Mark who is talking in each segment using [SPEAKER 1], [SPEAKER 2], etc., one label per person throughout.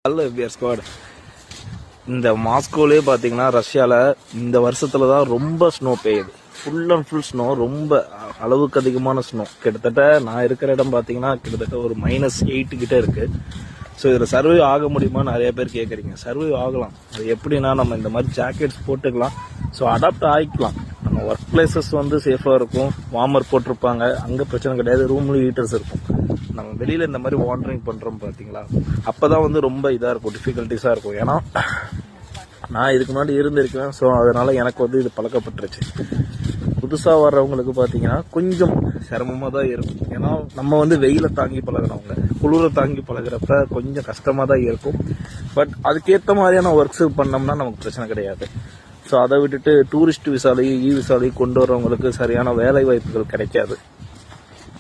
[SPEAKER 1] நல்ல ஸ்குவாட். இந்த மாஸ்கோலே பார்த்தீங்கன்னா ரஷ்யாவில் இந்த வருஷத்துல தான் ரொம்ப ஸ்னோ பெய்யுது. ஃபுல் அண்ட் ஃபுல் ஸ்னோ, ரொம்ப அளவுக்கு அதிகமான ஸ்னோ. கிட்டத்தட்ட நான் இருக்கிற இடம் பார்த்தீங்கன்னா கிட்டத்தட்ட ஒரு -8 கிட்ட இருக்கு. ஸோ இதில் சர்வே ஆக முடியுமா நிறைய பேர் கேட்குறீங்க. சர்வே ஆகலாம். அது எப்படின்னா நம்ம இந்த மாதிரி ஜாக்கெட்ஸ் போட்டுக்கலாம். ஸோ அடாப்ட் ஆகிக்கலாம். நம்ம ஒர்க் பிளேசஸ் வந்து சேஃபாக இருக்கும். வார்மர் போட்டிருப்பாங்க, அங்கே பிரச்சனை கிடையாது. ரூம்லேயும் ஹீட்டர்ஸ் இருக்கும். நம்ம வெளியில் இந்த மாதிரி வாண்டரிங் பண்ணுறோம் பார்த்தீங்களா, அப்போ தான் வந்து ரொம்ப இதாக இருக்கும், டிஃபிகல்ட்டிஸாக இருக்கும். ஏன்னா நான் இதுக்கு முன்னாடி இருந்திருக்கேன். ஸோ அதனால் எனக்கு வந்து இது பழக்கப்பட்டுருச்சு. புதுசாக வர்றவங்களுக்கு பார்த்தீங்கன்னா கொஞ்சம் சிரமமாக தான் இருக்கும். ஏன்னா நம்ம வந்து வெயிலை தாங்கி பழகிறவங்க, குளிரை தாங்கி பழகிறப்ப கொஞ்சம் கஷ்டமாக தான் இருக்கும். பட் அதுக்கேற்ற மாதிரியான ஒர்க்ஸ் பண்ணோம்னா நமக்கு பிரச்சனை கிடையாது. ஸோ அதை விட்டுட்டு டூரிஸ்ட் விசாலையும் விசாலையும் கொண்டு வரவங்களுக்கு சரியான வேலை வாய்ப்புகள் கிடைக்காது.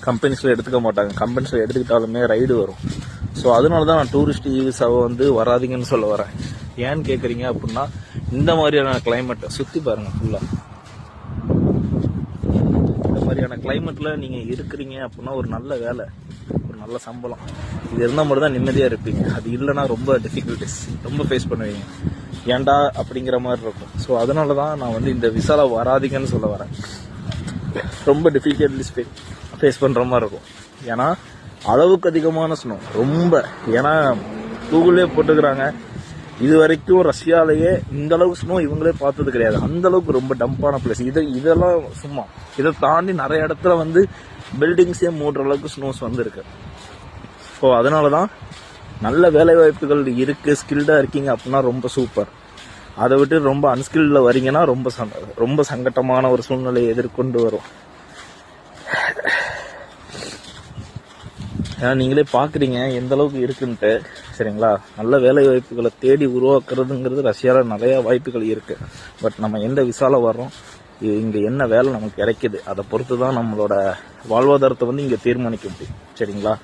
[SPEAKER 1] கம்பெனிஸில் எடுத்துக்க மாட்டாங்க. கம்பெனிஸில் எடுத்துக்கிட்டாலுமே ரைடு வரும். ஸோ அதனால தான் நான் டூரிஸ்ட் விசாவை வந்து வராதிங்கன்னு சொல்ல வரேன். ஏன்னு கேட்குறீங்க அப்படின்னா, இந்த மாதிரியான கிளைமேட்டை சுற்றி பாருங்கள். ஃபுல்லாக இந்த மாதிரியான கிளைமேட்டில் நீங்கள் இருக்கிறீங்க அப்படின்னா ஒரு நல்ல வேலை, ஒரு நல்ல சம்பளம், இது இருந்தால் மட்டும் தான் நிம்மதியாக இருப்பீங்க. அது இல்லைன்னா ரொம்ப டிஃபிகல்ட்டிஸ் ரொம்ப ஃபேஸ் பண்ணுவீங்க. ஏன்டா அப்படிங்கிற மாதிரி இருக்கும். ஸோ அதனால தான் நான் வந்து இந்த விசாவில் வராதிங்கன்னு சொல்ல வரேன். ரொம்ப டிஃபிகல்ட்டிஸ் ஃபேஸ் பண்ணுற மாதிரி இருக்கும். ஏன்னா அளவுக்கு அதிகமான ஸ்னோ ரொம்ப. ஏன்னா கூகுள்லேயே போட்டுக்கிறாங்க, இது வரைக்கும் ரஷ்யாலேயே இந்த அளவுக்கு ஸ்னோ இவங்களே பார்த்தது கிடையாது. அந்த அளவுக்கு ரொம்ப டம்பான பிளேஸ். இதெல்லாம் சும்மா, இதை தாண்டி நிறைய இடத்துல வந்து பில்டிங்ஸே மூடுற அளவுக்கு ஸ்னோஸ் வந்துருக்கு. ஸோ அதனால தான் நல்ல வேலை வாய்ப்புகள் இருக்குது. ஸ்கில்டாக இருக்கீங்க அப்படின்னா ரொம்ப சூப்பர். அதை விட்டு ரொம்ப அன்ஸ்கில்டில் வரீங்கன்னா ரொம்ப சங்கட்டமான ஒரு சூழ்நிலையை எதிர்கொண்டு வரும். ஏன்னா நீங்களே பார்க்குறீங்க எந்த அளவுக்கு இருக்குன்ட்டு. சரிங்களா, நல்ல வேலை வாய்ப்புகளை தேடி உருவாக்குறதுங்கிறது ரஷ்யாவில் நிறையா வாய்ப்புகள் இருக்குது. பட் நம்ம எந்த விசால வர்றோம், இங்கே என்ன வேலை நமக்கு கிடைக்குது, அதை பொறுத்து தான் நம்மளோட வாழ்வாதாரத்தை வந்து இங்கே தீர்மானிக்க முடியும். சரிங்களா.